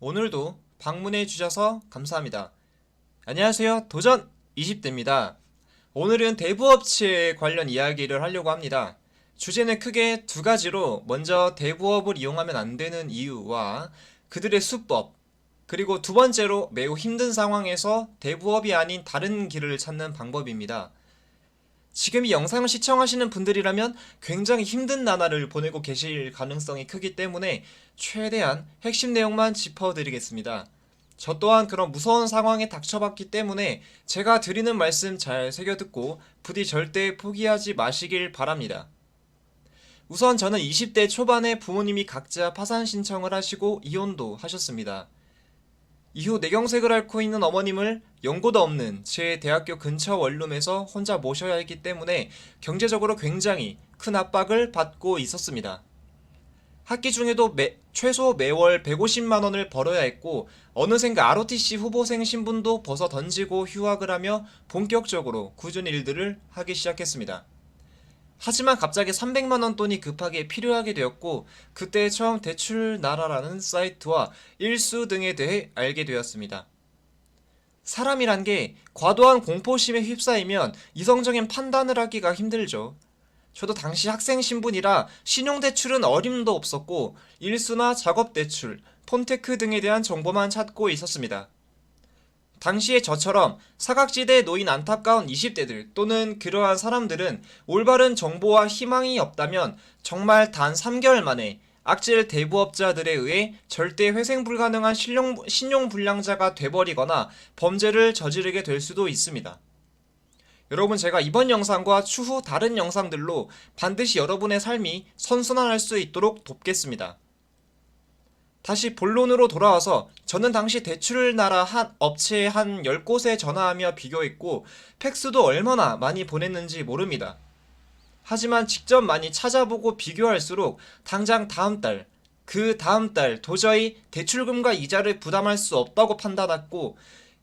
오늘도 방문해 주셔서 감사합니다. 안녕하세요. 도전 20대입니다. 오늘은 대부업체 관련 이야기를 하려고 합니다. 주제는 크게 두 가지로 먼저 대부업을 이용하면 안 되는 이유와 그들의 수법, 그리고 두 번째로 매우 힘든 상황에서 대부업이 아닌 다른 길을 찾는 방법입니다. 지금 이 영상을 시청하시는 분들이라면 굉장히 힘든 나날을 보내고 계실 가능성이 크기 때문에 최대한 핵심 내용만 짚어드리겠습니다. 저 또한 그런 무서운 상황에 닥쳐봤기 때문에 제가 드리는 말씀 잘 새겨듣고 부디 절대 포기하지 마시길 바랍니다. 우선 저는 20대 초반에 부모님이 각자 파산 신청을 하시고 이혼도 하셨습니다. 이후 뇌경색을 앓고 있는 어머님을 연고도 없는 제 대학교 근처 원룸에서 혼자 모셔야 했기 때문에 경제적으로 굉장히 큰 압박을 받고 있었습니다. 학기 중에도 최소 매월 150만 원을 벌어야 했고 어느샌가 ROTC 후보생 신분도 벗어 던지고 휴학을 하며 본격적으로 굳은 일들을 하기 시작했습니다. 하지만 갑자기 300만 원 돈이 급하게 필요하게 되었고 그때 처음 대출나라라는 사이트와 일수 등에 대해 알게 되었습니다. 사람이란 게 과도한 공포심에 휩싸이면 이성적인 판단을 하기가 힘들죠. 저도 당시 학생 신분이라 신용대출은 어림도 없었고 일수나 작업대출, 폰테크 등에 대한 정보만 찾고 있었습니다. 당시에 저처럼 사각지대에 놓인 안타까운 20대들 또는 그러한 사람들은 올바른 정보와 희망이 없다면 정말 단 3개월 만에 악질 대부업자들에 의해 절대 회생 불가능한 신용불량자가 돼버리거나 범죄를 저지르게 될 수도 있습니다. 여러분, 제가 이번 영상과 추후 다른 영상들로 반드시 여러분의 삶이 선순환할 수 있도록 돕겠습니다. 다시 본론으로 돌아와서 저는 당시 대출을 나라 한 업체에 한 10곳에 전화하며 비교했고 팩스도 얼마나 많이 보냈는지 모릅니다. 하지만 직접 많이 찾아보고 비교할수록 당장 그 다음 달 도저히 대출금과 이자를 부담할 수 없다고 판단했고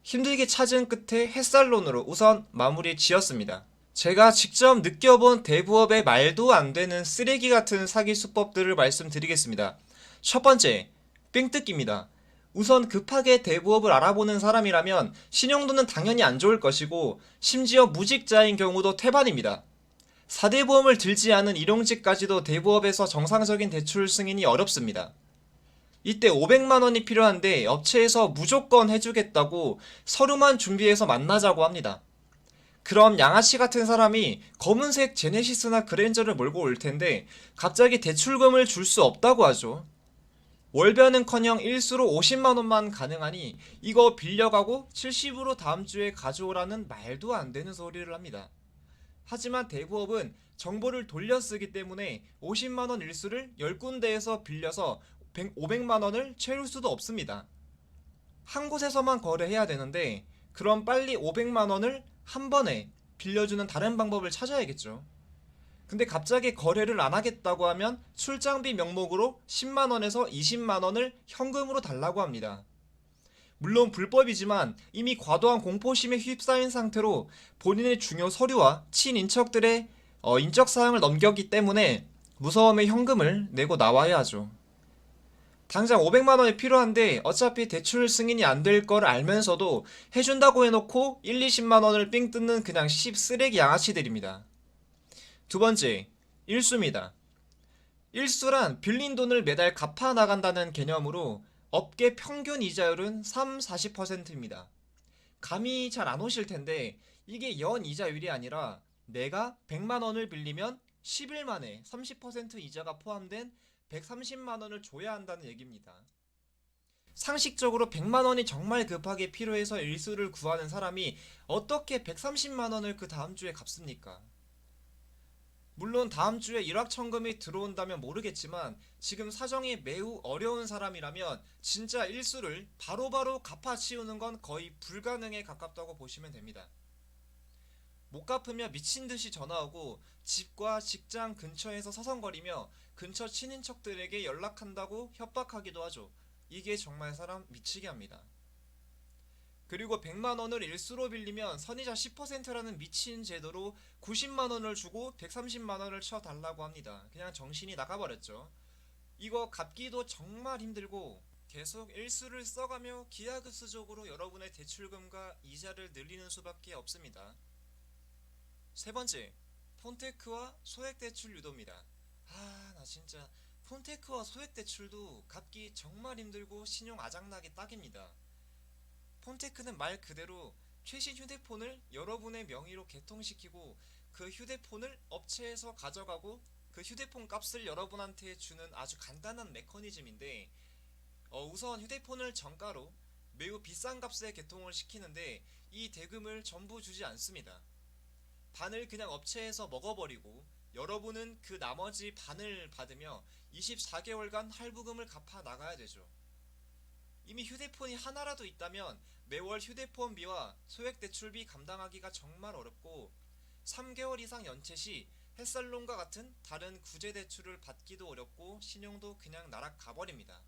힘들게 찾은 끝에 햇살론으로 우선 마무리 지었습니다. 제가 직접 느껴본 대부업의 말도 안 되는 쓰레기 같은 사기 수법들을 말씀드리겠습니다. 첫 번째, 삥뜯기입니다. 우선 급하게 대부업을 알아보는 사람이라면 신용도는 당연히 안 좋을 것이고 심지어 무직자인 경우도 태반입니다. 4대 보험을 들지 않은 일용직까지도 대부업에서 정상적인 대출 승인이 어렵습니다. 이때 500만 원이 필요한데 업체에서 무조건 해주겠다고 서류만 준비해서 만나자고 합니다. 그럼 양아치 같은 사람이 검은색 제네시스나 그랜저를 몰고 올 텐데 갑자기 대출금을 줄 수 없다고 하죠. 월변은커녕 일수로 50만 원만 가능하니 이거 빌려가고 70으로 다음 주에 가져오라는 말도 안 되는 소리를 합니다. 하지만 대부업은 정보를 돌려쓰기 때문에 50만 원 일수를 10군데에서 빌려서 500만 원을 채울 수도 없습니다. 한 곳에서만 거래해야 되는데 그럼 빨리 500만 원을 한 번에 빌려주는 다른 방법을 찾아야겠죠. 근데 갑자기 거래를 안 하겠다고 하면 출장비 명목으로 10만 원에서 20만 원을 현금으로 달라고 합니다. 물론 불법이지만 이미 과도한 공포심에 휩싸인 상태로 본인의 중요 서류와 친인척들의 인적사항을 넘겼기 때문에 무서움에 현금을 내고 나와야 하죠. 당장 500만 원이 필요한데 어차피 대출 승인이 안 될 걸 알면서도 해준다고 해놓고 1, 20만 원을 삥 뜯는 그냥 쓰레기 양아치들입니다. 두 번째, 일수입니다. 일수란 빌린 돈을 매달 갚아 나간다는 개념으로 업계 평균 이자율은 3-40%입니다. 감이 잘 안 오실 텐데 이게 연 이자율이 아니라 내가 100만 원을 빌리면 10일 만에 30% 이자가 포함된 130만 원을 줘야 한다는 얘기입니다. 상식적으로 100만 원이 정말 급하게 필요해서 일수를 구하는 사람이 어떻게 130만 원을 그 다음 주에 갚습니까? 물론 다음 주에 일확천금이 들어온다면 모르겠지만 지금 사정이 매우 어려운 사람이라면 진짜 일수를 바로바로 갚아치우는 건 거의 불가능에 가깝다고 보시면 됩니다. 못 갚으며 미친듯이 전화오고 집과 직장 근처에서 서성거리며 근처 친인척들에게 연락한다고 협박하기도 하죠. 이게 정말 사람 미치게 합니다. 그리고 100만원을 일수로 빌리면 선이자 10%라는 미친 제도로 90만원을 주고 130만원을 쳐달라고 합니다. 그냥 정신이 나가버렸죠. 이거 갚기도 정말 힘들고 계속 일수를 써가며 기하급수적으로 여러분의 대출금과 이자를 늘리는 수밖에 없습니다. 세 번째, 폰테크와 소액대출 유도입니다. 나 진짜 폰테크와 소액대출도 갚기 정말 힘들고 신용 아작나기 딱입니다. 폰테크는 말 그대로 최신 휴대폰을 여러분의 명의로 개통시키고 그 휴대폰을 업체에서 가져가고 그 휴대폰 값을 여러분한테 주는 아주 간단한 메커니즘인데, 우선 휴대폰을 정가로 매우 비싼 값에 개통을 시키는데 이 대금을 전부 주지 않습니다. 반을 그냥 업체에서 먹어버리고 여러분은 그 나머지 반을 받으며 24개월간 할부금을 갚아 나가야 되죠. 이미 휴대폰이 하나라도 있다면 매월 휴대폰비와 소액대출비 감당하기가 정말 어렵고 3개월 이상 연체 시 햇살론과 같은 다른 구제대출을 받기도 어렵고 신용도 그냥 나락가버립니다.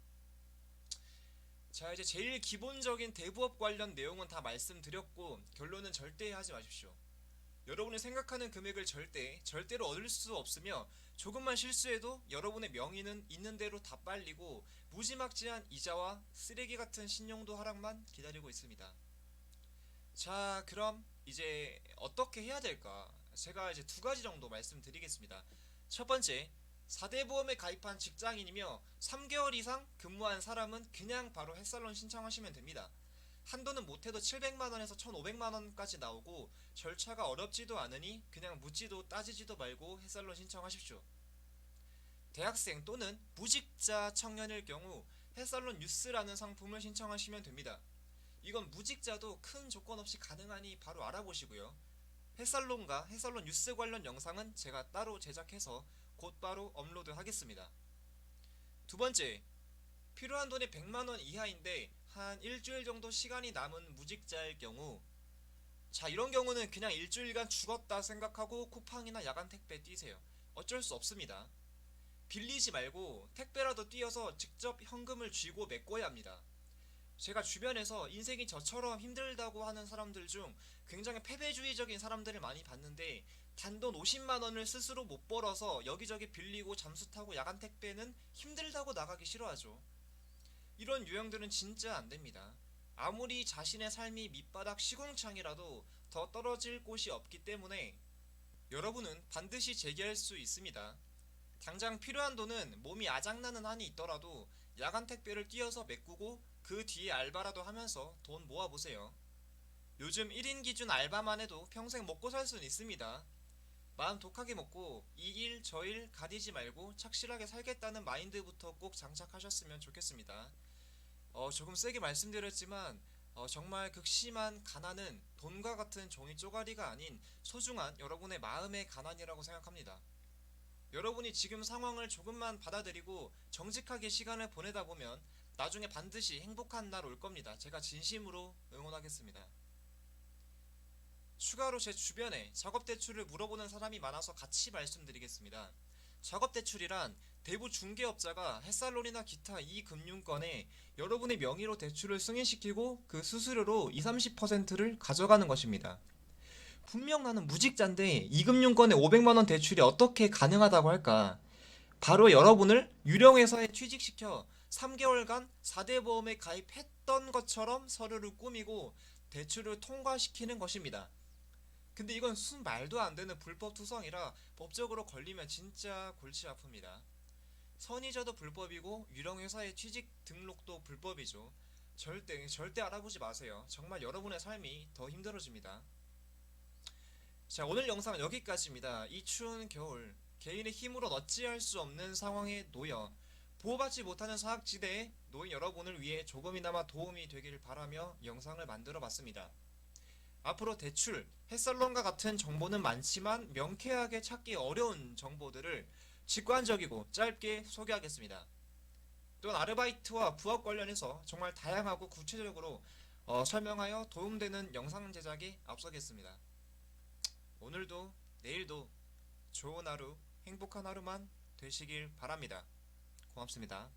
자, 이제 제일 기본적인 대부업 관련 내용은 다 말씀드렸고 결론은 절대 하지 마십시오. 여러분이 생각하는 금액을 절대로 얻을 수 없으며 조금만 실수해도 여러분의 명의는 있는 대로 다 빨리고 무지막지한 이자와 쓰레기 같은 신용도 하락만 기다리고 있습니다. 자, 그럼 이제 어떻게 해야 될까? 제가 이제 두 가지 정도 말씀드리겠습니다. 첫 번째, 4대 보험에 가입한 직장인이며 3개월 이상 근무한 사람은 그냥 바로 햇살론 신청하시면 됩니다. 한도는 못해도 700만원에서 1500만원까지 나오고 절차가 어렵지도 않으니 그냥 묻지도 따지지도 말고 햇살론 신청하십시오. 대학생 또는 무직자 청년일 경우 햇살론 뉴스라는 상품을 신청하시면 됩니다. 이건 무직자도 큰 조건 없이 가능하니 바로 알아보시고요. 햇살론과 햇살론 뉴스 관련 영상은 제가 따로 제작해서 곧바로 업로드 하겠습니다. 두 번째, 필요한 돈이 100만원 이하인데 한 일주일 정도 시간이 남은 무직자일 경우, 자, 이런 경우는 그냥 일주일간 죽었다 생각하고 쿠팡이나 야간 택배 뛰세요. 어쩔 수 없습니다. 빌리지 말고 택배라도 뛰어서 직접 현금을 쥐고 메꿔야 합니다. 제가 주변에서 인생이 저처럼 힘들다고 하는 사람들 중 굉장히 패배주의적인 사람들을 많이 봤는데 단돈 50만원을 스스로 못 벌어서 여기저기 빌리고 잠수 타고 야간 택배는 힘들다고 나가기 싫어하죠. 이런 유형들은 진짜 안됩니다. 아무리 자신의 삶이 밑바닥 시궁창이라도 더 떨어질 곳이 없기 때문에 여러분은 반드시 재기할 수 있습니다. 당장 필요한 돈은 몸이 아작나는 한이 있더라도 야간 택배를 뛰어서 메꾸고 그 뒤에 알바라도 하면서 돈 모아보세요. 요즘 1인 기준 알바만 해도 평생 먹고 살 수는 있습니다. 마음 독하게 먹고 이 일 저 일 가리지 말고 착실하게 살겠다는 마인드부터 꼭 장착하셨으면 좋겠습니다. 조금 세게 말씀드렸지만 정말 극심한 가난은 돈과 같은 종이 쪼가리가 아닌 소중한 여러분의 마음의 가난이라고 생각합니다. 여러분이 지금 상황을 조금만 받아들이고 정직하게 시간을 보내다 보면 나중에 반드시 행복한 날 올 겁니다. 제가 진심으로 응원하겠습니다. 추가로 제 주변에 작업대출을 물어보는 사람이 많아서 같이 말씀드리겠습니다. 작업대출이란 대부 중개업자가 햇살론이나 기타 이금융권에 여러분의 명의로 대출을 승인시키고 그 수수료로 20-30%를 가져가는 것입니다. 분명 나는 무직자인데 이금융권에 500만원 대출이 어떻게 가능하다고 할까? 바로 여러분을 유령회사에 취직시켜 3개월간 4대 보험에 가입했던 것처럼 서류를 꾸미고 대출을 통과시키는 것입니다. 근데 이건 순 말도 안 되는 불법 투성이라 법적으로 걸리면 진짜 골치 아픕니다. 선의자도 불법이고 유령회사의 취직 등록도 불법이죠. 절대 알아보지 마세요. 정말 여러분의 삶이 더 힘들어집니다. 자, 오늘 영상은 여기까지입니다. 이 추운 겨울 개인의 힘으로 어찌할 수 없는 상황에 놓여 보호받지 못하는 사학지대에 놓인 여러분을 위해 조금이나마 도움이 되길 바라며 영상을 만들어 봤습니다. 앞으로 대출, 햇살론과 같은 정보는 많지만 명쾌하게 찾기 어려운 정보들을 직관적이고 짧게 소개하겠습니다. 또한 아르바이트와 부업 관련해서 정말 다양하고 구체적으로 설명하여 도움되는 영상 제작에 앞서겠습니다. 오늘도 내일도 좋은 하루, 행복한 하루만 되시길 바랍니다. 고맙습니다.